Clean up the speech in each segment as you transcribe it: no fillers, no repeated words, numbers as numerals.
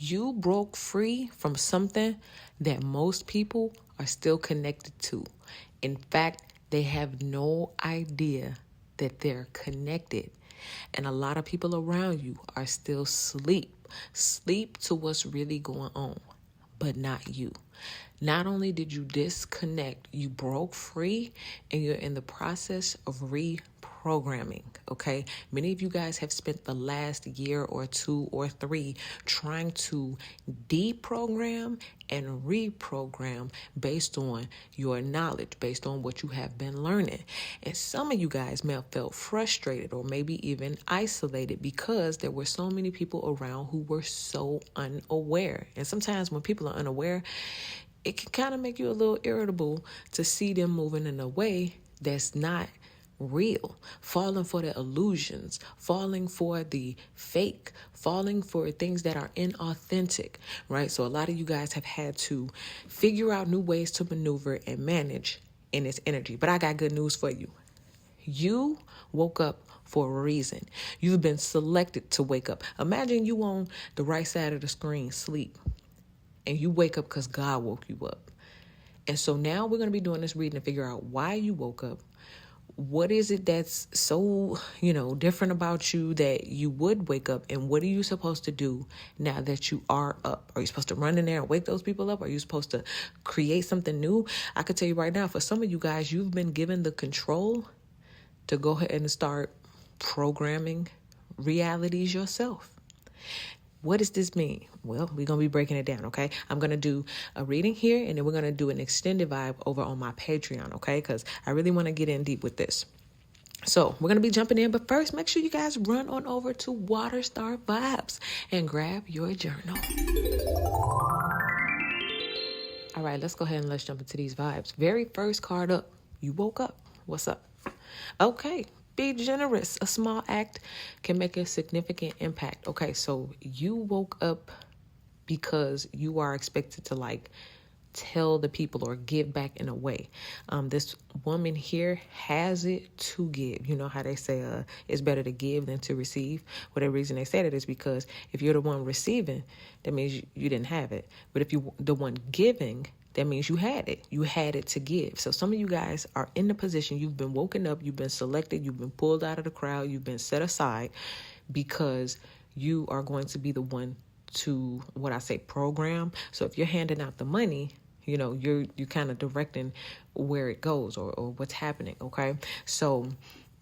You broke free from something that most people are still connected to. In fact, they have no idea that they're connected. And a lot of people around you are still sleep to what's really going on, but not you. Not only did you disconnect, you broke free and you're in the process of reprogramming. Okay. Many of you guys have spent the last year or 2 or 3 trying to deprogram and reprogram based on your knowledge, based on what you have been learning. And some of you guys may have felt frustrated or maybe even isolated because there were so many people around who were so unaware. And sometimes when people are unaware, it can kind of make you a little irritable to see them moving in a way that's not real, falling for the illusions, falling for the fake, falling for things that are inauthentic, right? So a lot of you guys have had to figure out new ways to maneuver and manage in this energy. But I got good news for you. You woke up for a reason. You've been selected to wake up. Imagine you on the right side of the screen, sleep, and you wake up because God woke you up. And so now we're going to be doing this reading to figure out why you woke up. What is it that's so, different about you that you would wake up? And what are you supposed to do now that you are up? Are you supposed to run in there and wake those people up? Are you supposed to create something new? I could tell you right now, for some of you guys, you've been given the control to go ahead and start programming realities yourself. What does this mean? Well, we're going to be breaking it down, okay? I'm going to do a reading here, and then we're going to do an extended vibe over on my Patreon, okay? Because I really want to get in deep with this. So we're going to be jumping in, but first, make sure you guys run on over to Waterstar Vibes and grab your journal. All right, let's go ahead and let's jump into these vibes. Very first card up, you woke up. What's up? Okay. Be generous. A small act can make a significant impact. Okay, so you woke up because you are expected to tell the people or give back in a way. This woman here has it to give. You know how they say it's better to give than to receive. Whatever reason they said it is because if you're the one receiving, that means you didn't have it. But if you're the one giving, that means you had it. You had it to give. So some of you guys are in the position, you've been woken up, you've been selected, you've been pulled out of the crowd, you've been set aside because you are going to be the one to, program. So if you're handing out the money, you're kind of directing where it goes or what's happening, okay? So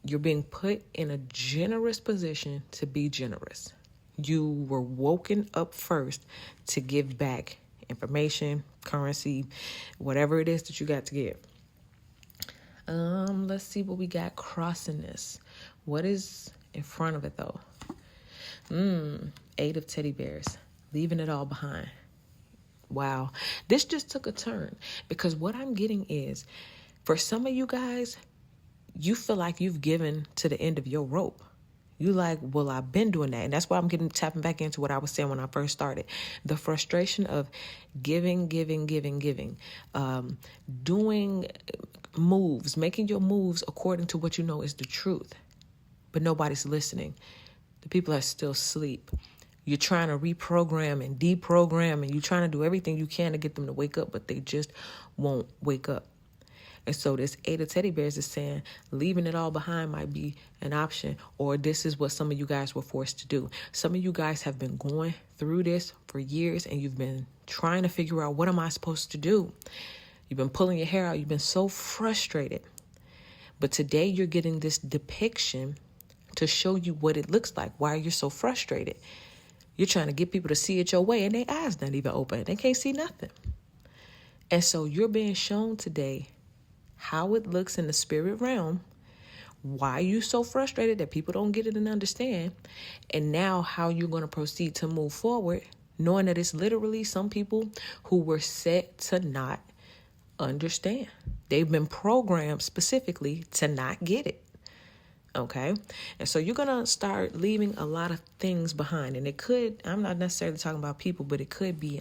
you're being put in a generous position to be generous. You were woken up first to give back information, currency, whatever it is that you got to give. Let's see what we got crossing this. What is in front of it though? 8 of teddy bears, leaving it all behind. Wow. This just took a turn because what I'm getting is for some of you guys, you feel like you've given to the end of your rope. You like, well, I've been doing that. And that's why I'm tapping back into what I was saying when I first started. The frustration of giving, doing moves, making your moves according to what you know is the truth. But nobody's listening. The people are still asleep. You're trying to reprogram and deprogram, and you're trying to do everything you can to get them to wake up, but they just won't wake up. And so this 8 of teddy bears is saying leaving it all behind might be an option, or this is what some of you guys were forced to do. Some of you guys have been going through this for years and you've been trying to figure out, what am I supposed to do? You've been pulling your hair out. You've been so frustrated. But today you're getting this depiction to show you what it looks like, why you're so frustrated. You're trying to get people to see it your way and their eyes not even open. They can't see nothing. And so you're being shown today how it looks in the spirit realm, why you're so frustrated that people don't get it and understand, and now how you're going to proceed to move forward, knowing that it's literally some people who were set to not understand. They've been programmed specifically to not get it. Okay. And so you're going to start leaving a lot of things behind. And it could, I'm not necessarily talking about people, but it could be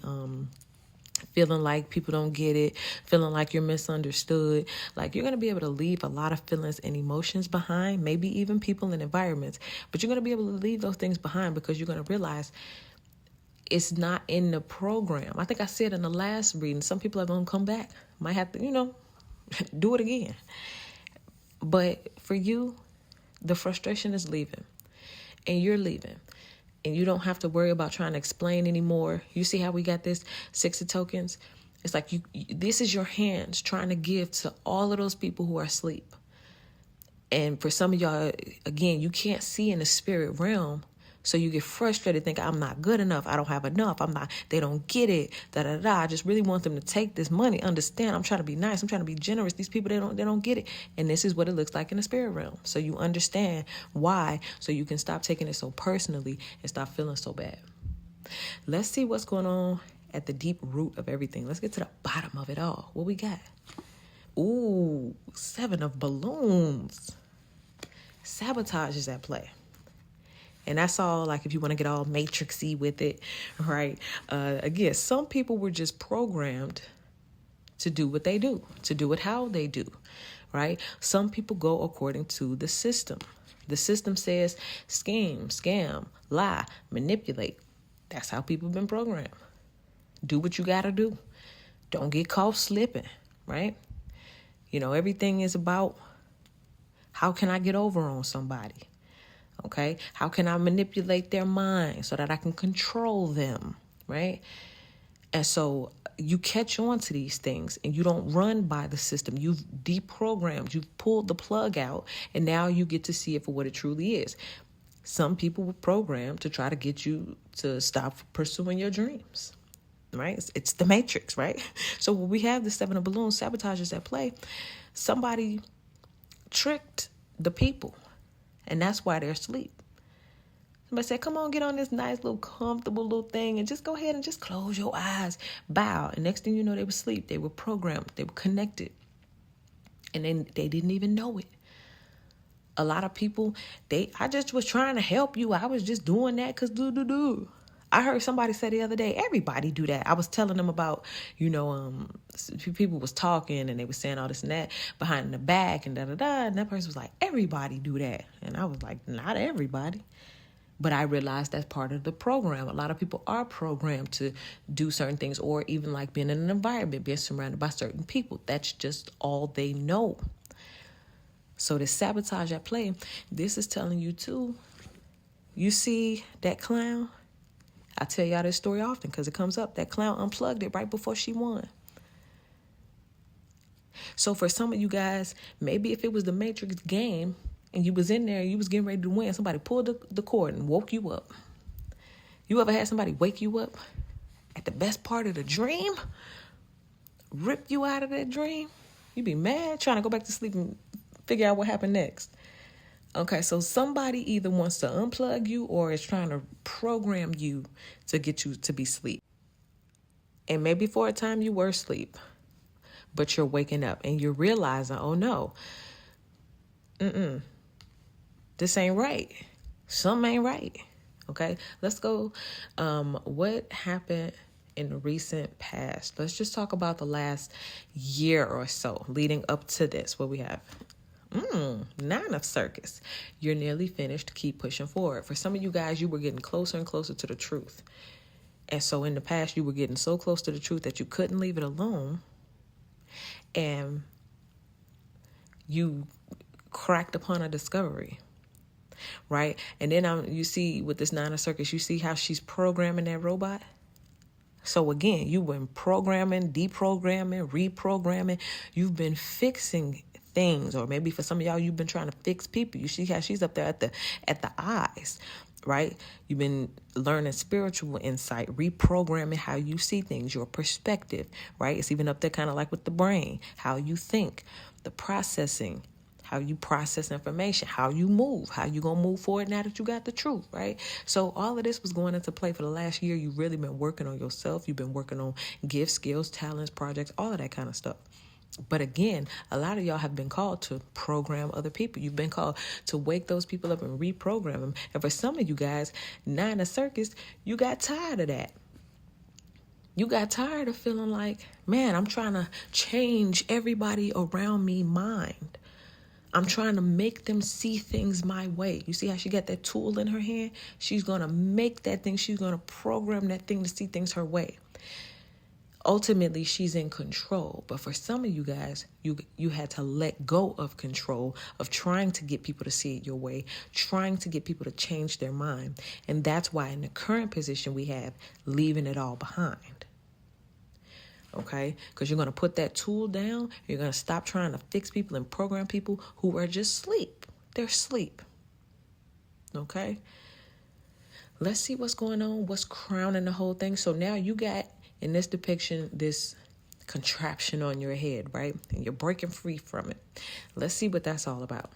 feeling like people don't get it, feeling like you're misunderstood. Like you're going to be able to leave a lot of feelings and emotions behind, maybe even people and environments. But you're going to be able to leave those things behind because you're going to realize It's not in the program. I think I said in the last reading, some people are going to come back. Might have to, do it again. But for you, the frustration is leaving. And you're leaving. And you don't have to worry about trying to explain anymore. You see how we got this 6 of tokens? It's like this is your hands trying to give to all of those people who are asleep. And for some of y'all, again, you can't see in the spirit realm. So you get frustrated, think I'm not good enough. I don't have enough. They don't get it. I just really want them to take this money. Understand? I'm trying to be nice. I'm trying to be generous. These people, they don't get it. And this is what it looks like in the spirit realm. So you understand why, so you can stop taking it so personally and stop feeling so bad. Let's see what's going on at the deep root of everything. Let's get to the bottom of it all. What we got? Ooh, 7 of balloons. Sabotage is at play. And that's all, like, if you want to get all matrixy with it, right? Again, some people were just programmed to do what they do, to do it how they do, right? Some people go according to the system. The system says scheme, scam, lie, manipulate. That's how people have been programmed. Do what you got to do. Don't get caught slipping, right? Everything is about how can I get over on somebody? Okay, how can I manipulate their mind so that I can control them, right? And so you catch on to these things and you don't run by the system. You've deprogrammed, you've pulled the plug out, and now you get to see it for what it truly is. Some people were programmed to try to get you to stop pursuing your dreams, right? It's the matrix, right? So when we have the 7 of balloons, sabotage is at play. Somebody tricked the people. And that's why they're asleep. Somebody said, come on, get on this nice little comfortable little thing and just go ahead and just close your eyes, bow. And next thing you know, they were asleep. They were programmed. They were connected. And then they didn't even know it. A lot of people, I just was trying to help you. I was just doing that because I heard somebody say the other day, everybody do that. I was telling them about, people was talking and they were saying all this and that behind the back and and that person was like, everybody do that. And I was like, not everybody. But I realized that's part of the program. A lot of people are programmed to do certain things, or even like being in an environment, being surrounded by certain people. That's just all they know. So the sabotage at play, this is telling you too, you see that clown? I tell y'all this story often because it comes up. That clown unplugged it right before she won. So for some of you guys, maybe if it was the Matrix game and you was in there and you was getting ready to win, somebody pulled the cord and woke you up. You ever had somebody wake you up at the best part of the dream? Rip you out of that dream? You be mad trying to go back to sleep and figure out what happened next. Okay, so somebody either wants to unplug you or is trying to program you to get you to be asleep. And maybe for a time you were asleep, but you're waking up and you're realizing, oh no, this ain't right. Something ain't right. Okay, let's go. What happened in the recent past? Let's just talk about the last year or so leading up to this. What we have. 9 of circus. You're nearly finished. Keep pushing forward. For some of you guys, you were getting closer and closer to the truth. And so in the past, you were getting so close to the truth that you couldn't leave it alone. And you cracked upon a discovery, right? And then you see with this 9 of circus, you see how she's programming that robot. So again, you've been programming, deprogramming, reprogramming. You've been fixing things, or maybe for some of y'all, you've been trying to fix people. You see how she's up there at the eyes, right? You've been learning spiritual insight, reprogramming how you see things, your perspective, right? It's even up there kind of like with the brain, how you think, the processing, how you process information, how you move, how you gonna move forward now that you got the truth, right? So all of this was going into play for the last year. You've really been working on yourself. You've been working on gifts, skills, talents, projects, all of that kind of stuff. But again, a lot of y'all have been called to program other people. You've been called to wake those people up and reprogram them. And for some of you guys, 9 of circus, you got tired of that. You got tired of feeling like, man, I'm trying to change everybody around me mind. I'm trying to make them see things my way. You see how she got that tool in her hand? She's going to make that thing, she's going to program that thing to see things her way. Ultimately, she's in control. But for some of you guys, you had to let go of control, of trying to get people to see it your way, trying to get people to change their mind. And that's why in the current position we have, leaving it all behind. Okay? Because you're going to put that tool down. You're going to stop trying to fix people and program people who are just asleep. They're asleep. Okay? Let's see what's going on, what's crowning the whole thing. So now you got, in this depiction, this contraption on your head, right? And you're breaking free from it. Let's see what that's all about.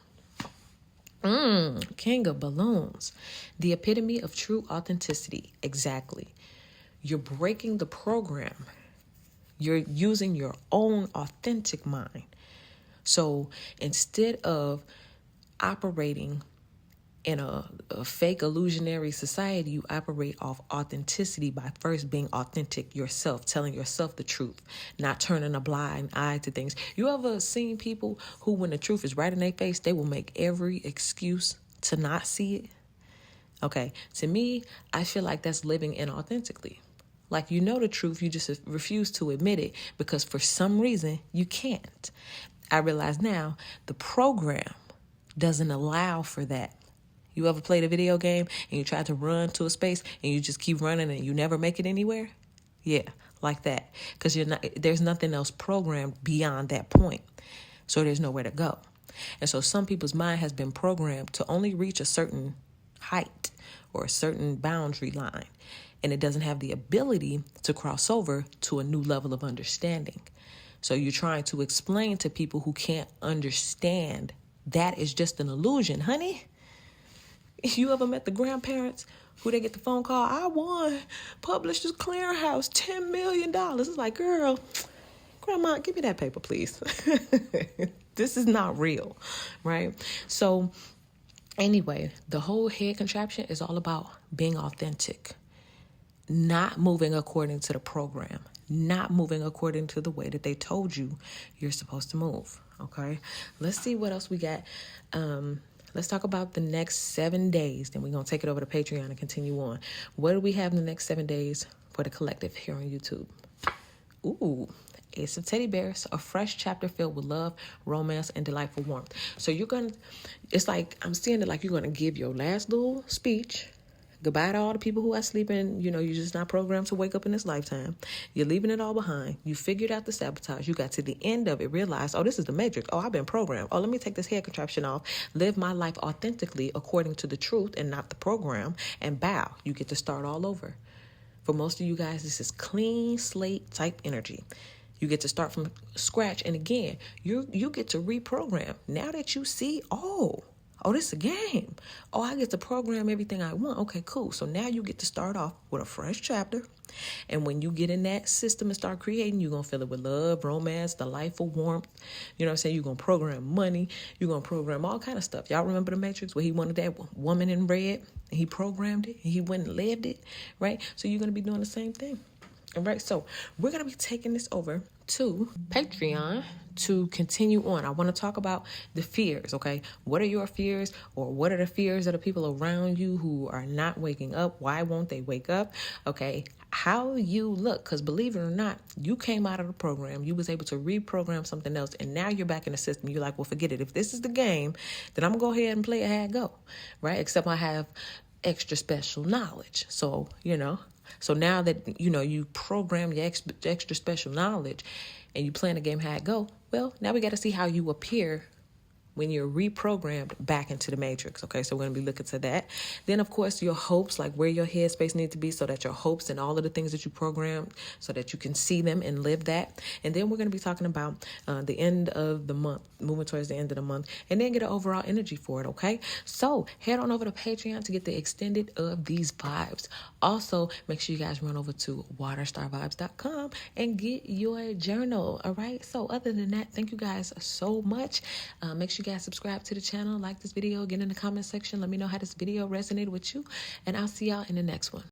King of Balloons. The epitome of true authenticity. Exactly. You're breaking the program. You're using your own authentic mind. So instead of operating in a fake illusionary society, you operate off authenticity by first being authentic yourself, telling yourself the truth, not turning a blind eye to things. You ever seen people who, when the truth is right in their face, they will make every excuse to not see it? Okay, to me, I feel like that's living inauthentically. Like, you know the truth, you just refuse to admit it because for some reason you can't. I realize now the program doesn't allow for that. You ever played a video game and you try to run to a space and you just keep running and you never make it anywhere? Yeah, like that. Because there's nothing else programmed beyond that point. So there's nowhere to go. And so some people's mind has been programmed to only reach a certain height or a certain boundary line. And it doesn't have the ability to cross over to a new level of understanding. So you're trying to explain to people who can't understand that is just an illusion, honey. You ever met the grandparents who they get the phone call, I won Publishers Clearinghouse, $10 million. It's like, girl, grandma, give me that paper, please. This is not real, right? So anyway, the whole head contraption is all about being authentic, not moving according to the program, not moving according to the way that they told you you're supposed to move, okay? Let's see what else we got. Let's talk about the next 7 days. Then we're going to take it over to Patreon and continue on. What do we have in the next 7 days for the collective here on YouTube? Ooh, Ace of Teddy Bears, a fresh chapter filled with love, romance, and delightful warmth. So it's like, I'm seeing it like you're going to give your last little speech. Goodbye to all the people who are sleeping. You're just not programmed to wake up in this lifetime. You're leaving it all behind. You figured out the sabotage. You got to the end of it, realized, oh, this is the matrix. Oh, I've been programmed. Oh, let me take this head contraption off, live my life authentically according to the truth and not the program, and bow. You get to start all over. For most of you guys, this is clean slate type energy. You get to start from scratch. And again, you get to reprogram. Now that you see, oh, this is a game. Oh, I get to program everything I want. Okay, cool. So now you get to start off with a fresh chapter. And when you get in that system and start creating, you're going to fill it with love, romance, delightful warmth. You know what I'm saying? You're going to program money. You're going to program all kind of stuff. Y'all remember the Matrix where he wanted that woman in red and he programmed it and he went and lived it, right? So you're going to be doing the same thing. All right, so we're going to be taking this over to Patreon to continue on. I want to talk about the fears, okay? What are your fears, or what are the fears of the people around you who are not waking up? Why won't they wake up? Okay, how you look, because believe it or not, you came out of the program. You was able to reprogram something else, and now you're back in the system. You're like, well, forget it. If this is the game, then I'm going to go ahead and play it how it go, right? Except I have extra special knowledge. So, so now that, you program your extra special knowledge and you playing the game how it go, well, now we got to see how you appear when you're reprogrammed back into the matrix. Okay, so we're going to be looking to that. Then, of course, your hopes, like where your headspace needs to be so that your hopes and all of the things that you programmed so that you can see them and live that. And then we're going to be talking about the end of the month, moving towards the end of the month, and then get an overall energy for it, okay? So head on over to Patreon to get the extended of these vibes. Also, make sure you guys run over to waterstarvibes.com and get your journal, all right? So other than that, thank you guys so much. Make sure you guys subscribe to the channel, like this video, get in the comment section. Let me know how this video resonated with you, and I'll see y'all in the next one.